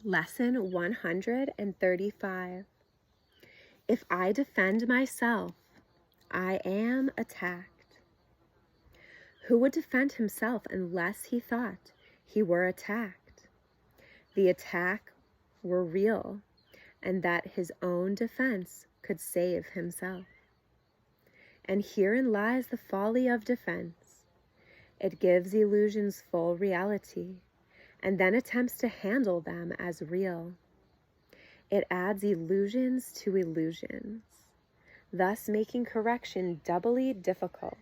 Lesson 135. If I defend myself, I am attacked. Who would defend himself unless he thought he were attacked? The attack were real, and that his own defense could save himself. And herein lies the folly of defense. It gives illusions full reality, and then attempts to handle them as real. It adds illusions to illusions, thus making correction doubly difficult.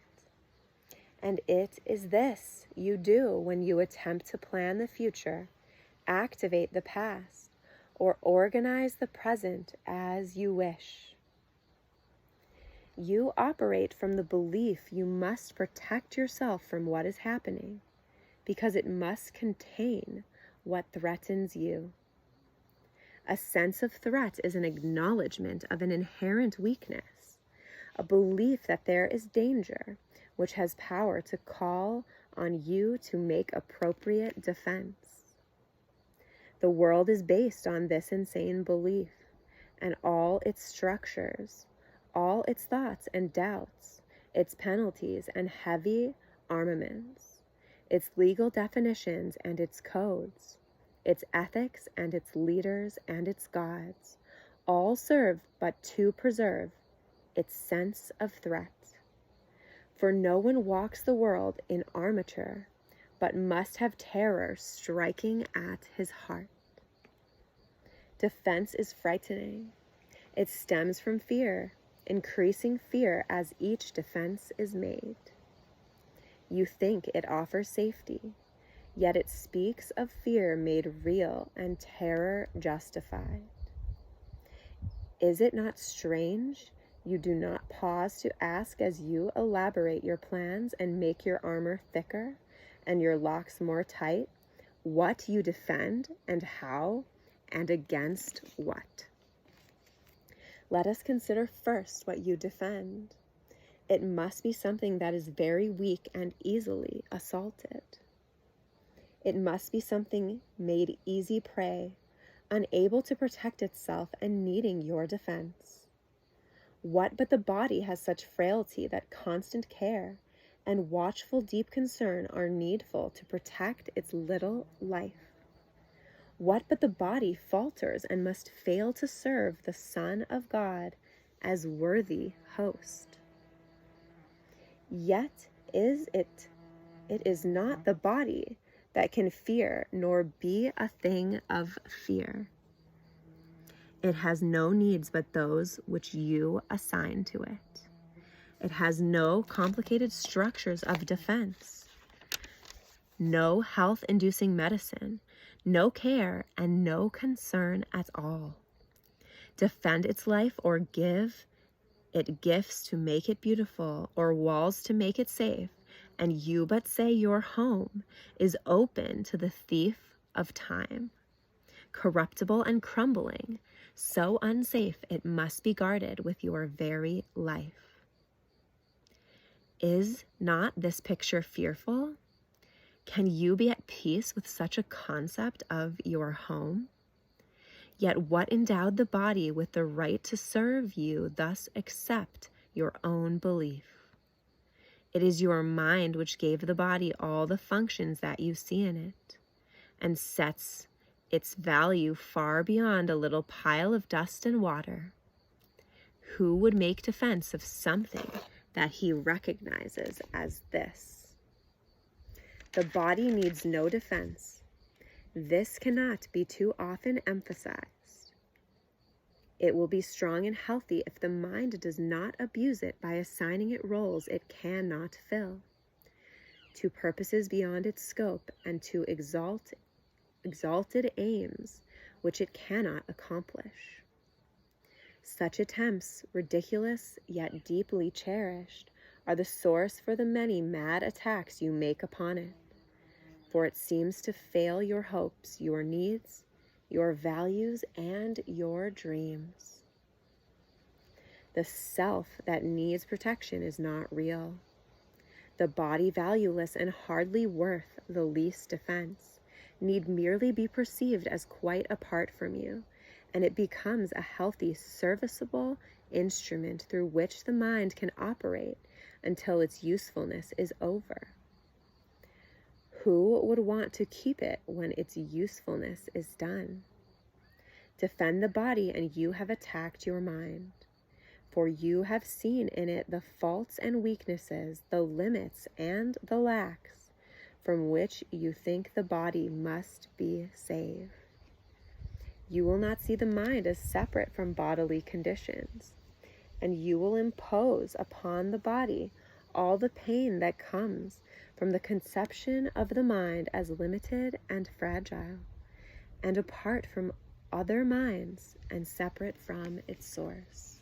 And it is this you do when you attempt to plan the future, activate the past, or organize the present as you wish. You operate from the belief you must protect yourself from what is happening, because it must contain what threatens you. A sense of threat is an acknowledgement of an inherent weakness, a belief that there is danger, which has power to call on you to make appropriate defense. The world is based on this insane belief, and all its structures, all its thoughts and doubts, its penalties and heavy armaments, its legal definitions and its codes, its ethics and its leaders and its gods, all serve but to preserve its sense of threat. For no one walks the world in armature, but must have terror striking at his heart. Defense is frightening. It stems from fear, increasing fear as each defense is made. You think it offers safety, yet it speaks of fear made real and terror justified. Is it not strange you do not pause to ask as you elaborate your plans and make your armor thicker and your locks more tight, what you defend and how and against what? Let us consider first what you defend. It must be something that is very weak and easily assaulted. It must be something made easy prey, unable to protect itself and needing your defense. What but the body has such frailty that constant care and watchful deep concern are needful to protect its little life? What but the body falters and must fail to serve the Son of God as worthy host? Yet it is not the body that can fear, nor be a thing of fear. It has no needs but those which you assign to it. It has no complicated structures of defense, no health-inducing medicine, no care, and no concern at all. Defend its life or give it gifts to make it beautiful or walls to make it safe, and you but say your home is open to the thief of time, corruptible and crumbling, so unsafe it must be guarded with your very life. Is not this picture fearful? Can you be at peace with such a concept of your home? Yet what endowed the body with the right to serve you thus except your own belief? It is your mind which gave the body all the functions that you see in it, and sets its value far beyond a little pile of dust and water. Who would make defense of something that he recognizes as this? The body needs no defense. This cannot be too often emphasized. It will be strong and healthy if the mind does not abuse it by assigning it roles it cannot fill, to purposes beyond its scope, and to exalted aims which it cannot accomplish. Such attempts, ridiculous yet deeply cherished, are the source for the many mad attacks you make upon it, for it seems to fail your hopes, your needs, your values, and your dreams. The self that needs protection is not real. The body valueless and hardly worth the least defense need merely be perceived as quite apart from you, and it becomes a healthy, serviceable instrument through which the mind can operate until its usefulness is over. Who would want to keep it when its usefulness is done? Defend the body, and you have attacked your mind. For you have seen in it the faults and weaknesses, the limits and the lacks, from which you think the body must be saved. You will not see the mind as separate from bodily conditions, and you will impose upon the body all the pain that comes from the conception of the mind as limited and fragile, and apart from other minds and separate from its source.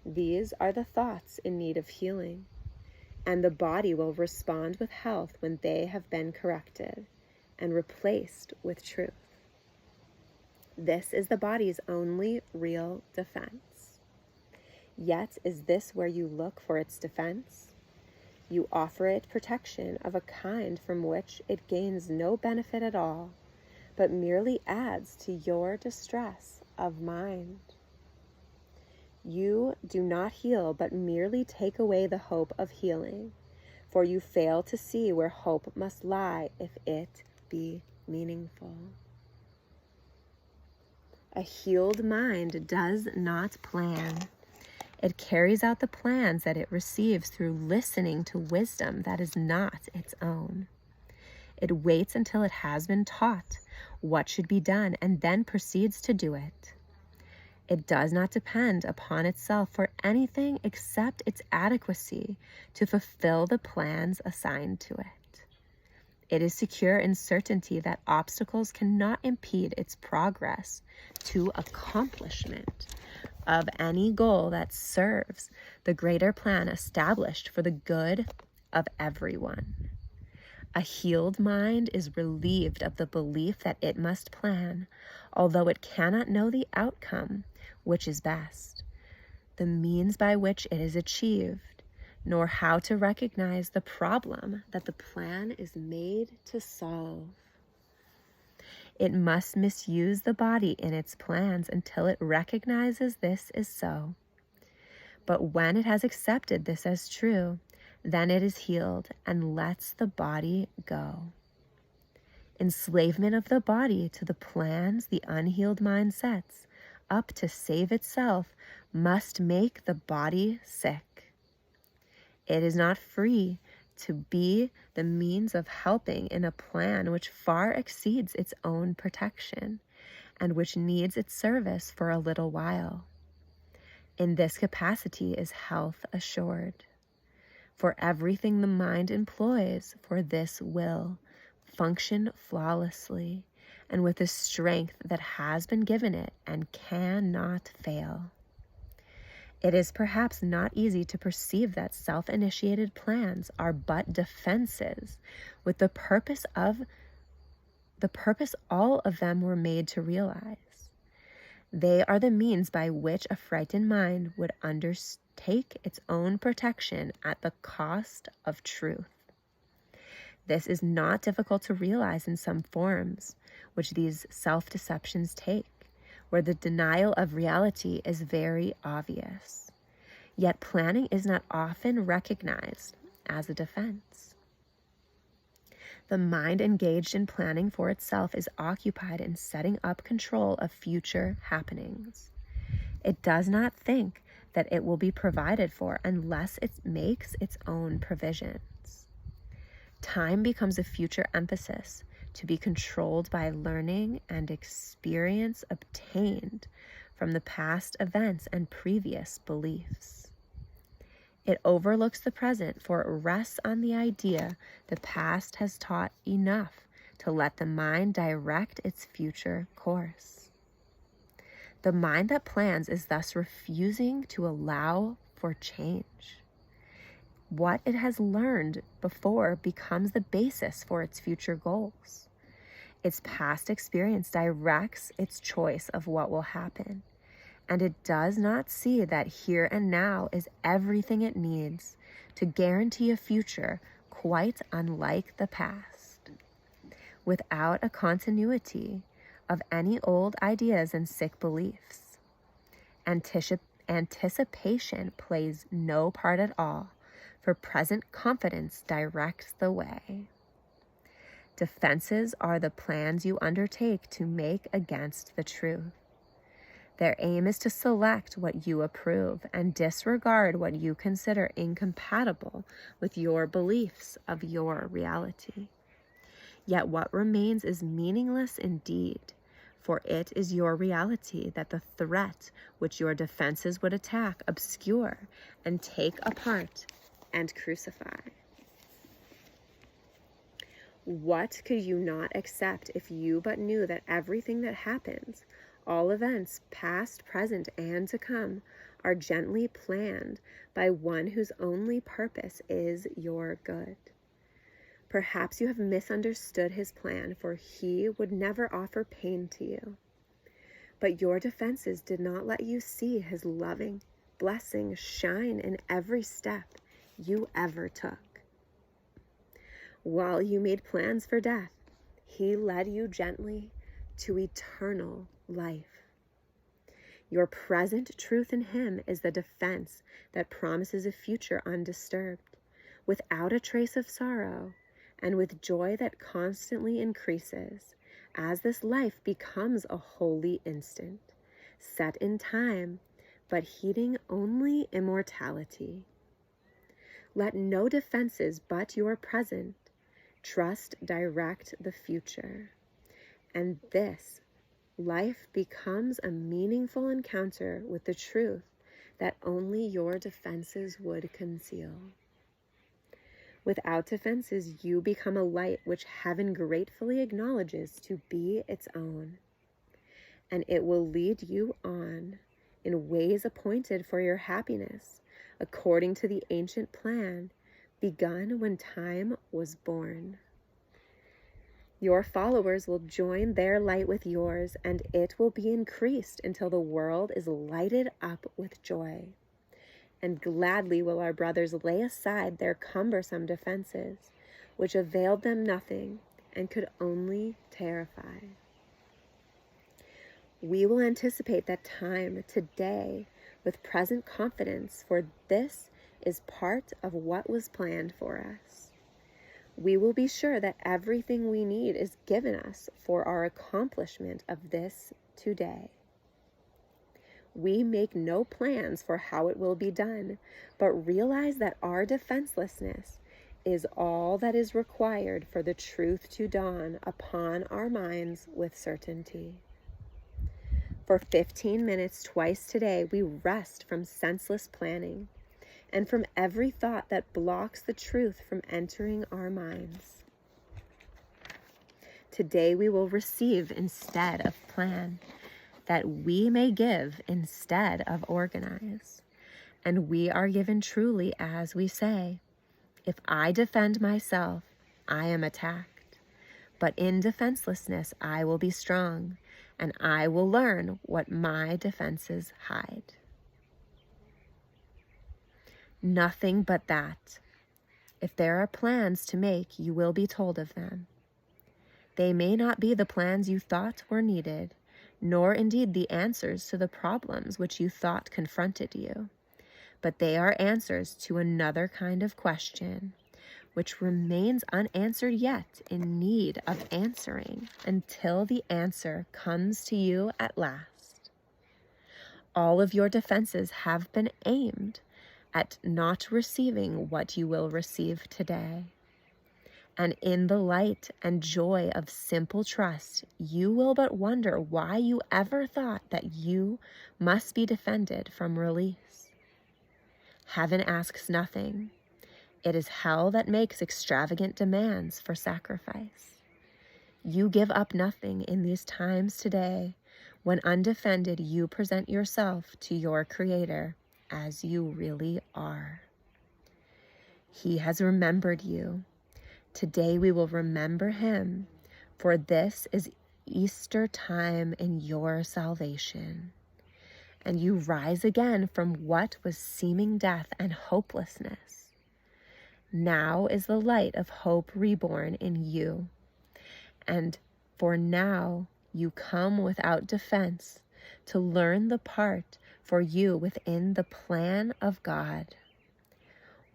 These are the thoughts in need of healing, and the body will respond with health when they have been corrected and replaced with truth. This is the body's only real defense. Yet is this where you look for its defense? You offer it protection of a kind from which it gains no benefit at all, but merely adds to your distress of mind. You do not heal, but merely take away the hope of healing, for you fail to see where hope must lie if it be meaningful. A healed mind does not plan. It carries out the plans that it receives through listening to wisdom that is not its own. It waits until it has been taught what should be done and then proceeds to do it. It does not depend upon itself for anything except its adequacy to fulfill the plans assigned to it. It is secure in certainty that obstacles cannot impede its progress to accomplishment of any goal that serves the greater plan established for the good of everyone. A healed mind is relieved of the belief that it must plan, although it cannot know the outcome, which is best, the means by which it is achieved, nor how to recognize the problem that the plan is made to solve. It must misuse the body in its plans until it recognizes this is so. But when it has accepted this as true, then it is healed and lets the body go. Enslavement of the body to the plans the unhealed mind sets up to save itself must make the body sick. It is not free to be the means of helping in a plan which far exceeds its own protection and which needs its service for a little while. In this capacity is health assured. For everything the mind employs for this will function flawlessly and with the strength that has been given it and cannot fail. It is perhaps not easy to perceive that self-initiated plans are but defenses with the purpose all of them were made to realize. They are the means by which a frightened mind would undertake its own protection at the cost of truth. This is not difficult to realize in some forms which these self-deceptions take, where the denial of reality is very obvious. Yet planning is not often recognized as a defense. The mind engaged in planning for itself is occupied in setting up control of future happenings. It does not think that it will be provided for unless it makes its own provisions. Time becomes a future emphasis to be controlled by learning and experience obtained from the past events and previous beliefs. It overlooks the present, for it rests on the idea the past has taught enough to let the mind direct its future course. The mind that plans is thus refusing to allow for change. What it has learned before becomes the basis for its future goals. Its past experience directs its choice of what will happen, and it does not see that here and now is everything it needs to guarantee a future quite unlike the past. without a continuity of any old ideas and sick beliefs. Anticipation plays no part at all, for present confidence directs the way. Defenses are the plans you undertake to make against the truth. Their aim is to select what you approve and disregard what you consider incompatible with your beliefs of your reality. Yet what remains is meaningless indeed, for it is your reality that the threat which your defenses would attack, obscure, and take apart and crucify. What could you not accept if you but knew that everything that happens, all events, past, present, and to come, are gently planned by one whose only purpose is your good? Perhaps you have misunderstood his plan, for he would never offer pain to you. But your defenses did not let you see his loving blessing shine in every step you ever took. While you made plans for death, he led you gently to eternal life. Your present truth in him is the defense that promises a future undisturbed, without a trace of sorrow, and with joy that constantly increases, as this life becomes a holy instant, set in time, but heeding only immortality. Let no defenses but your present trust direct the future, and this life becomes a meaningful encounter with the truth that only your defenses would conceal. Without defenses, you become a light which heaven gratefully acknowledges to be its own, and it will lead you on in ways appointed for your happiness, according to the ancient plan begun when time was born. Your followers will join their light with yours, and it will be increased until the world is lighted up with joy. And gladly will our brothers lay aside their cumbersome defenses, which availed them nothing and could only terrify. We will anticipate that time today with present confidence, for this is part of what was planned for us. We will be sure that everything we need is given us for our accomplishment of this today. We make no plans for how it will be done, but realize that our defenselessness is all that is required for the truth to dawn upon our minds with certainty. For 15 minutes twice today, we rest from senseless planning and from every thought that blocks the truth from entering our minds. Today we will receive instead of plan, that we may give instead of organize. And we are given truly as we say, if I defend myself, I am attacked. But in defenselessness I will be strong, and I will learn what my defenses hide. Nothing but that. If there are plans to make, you will be told of them. They may not be the plans you thought were needed, nor indeed the answers to the problems which you thought confronted you, but they are answers to another kind of question, which remains unanswered yet in need of answering until the answer comes to you at last. All of your defenses have been aimed at not receiving what you will receive today. And in the light and joy of simple trust, you will but wonder why you ever thought that you must be defended from release. Heaven asks nothing. It is hell that makes extravagant demands for sacrifice. You give up nothing in these times today, when undefended you present yourself to your Creator as you really are. He has remembered you. Today we will remember him, for this is Easter time in your salvation. And you rise again from what was seeming death and hopelessness. Now is the light of hope reborn in you, And for now, you come without defense to learn the part for you within the plan of God.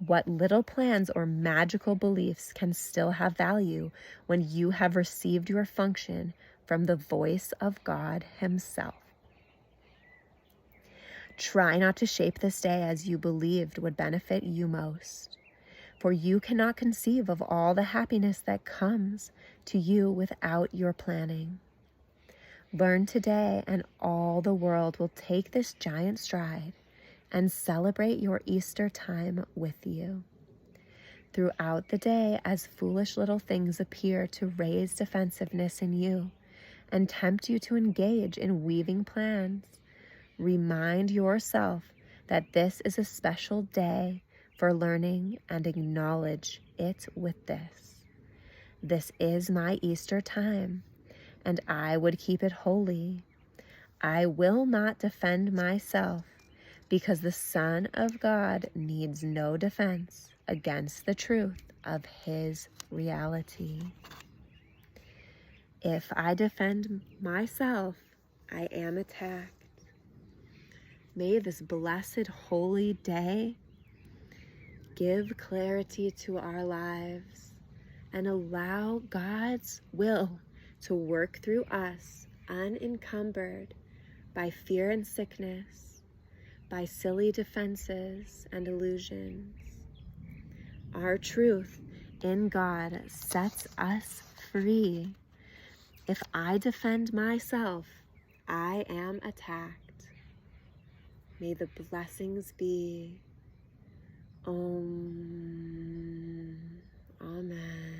What little plans or magical beliefs can still have value when you have received your function from the voice of God Himself? Try not to shape this day as you believed would benefit you most, for you cannot conceive of all the happiness that comes to you without your planning. Learn today, and all the world will take this giant stride and celebrate your Easter time with you. Throughout the day, as foolish little things appear to raise defensiveness in you and tempt you to engage in weaving plans, remind yourself that this is a special day for learning and acknowledge it with this. This is my Easter time, and I would keep it holy. I will not defend myself, because the Son of God needs no defense against the truth of His reality. If I defend myself, I am attacked. May this blessed holy day give clarity to our lives and allow God's will to work through us unencumbered by fear and sickness, by silly defenses and illusions. Our truth in God sets us free. If I defend myself, I am attacked. May the blessings be. Om. Amen.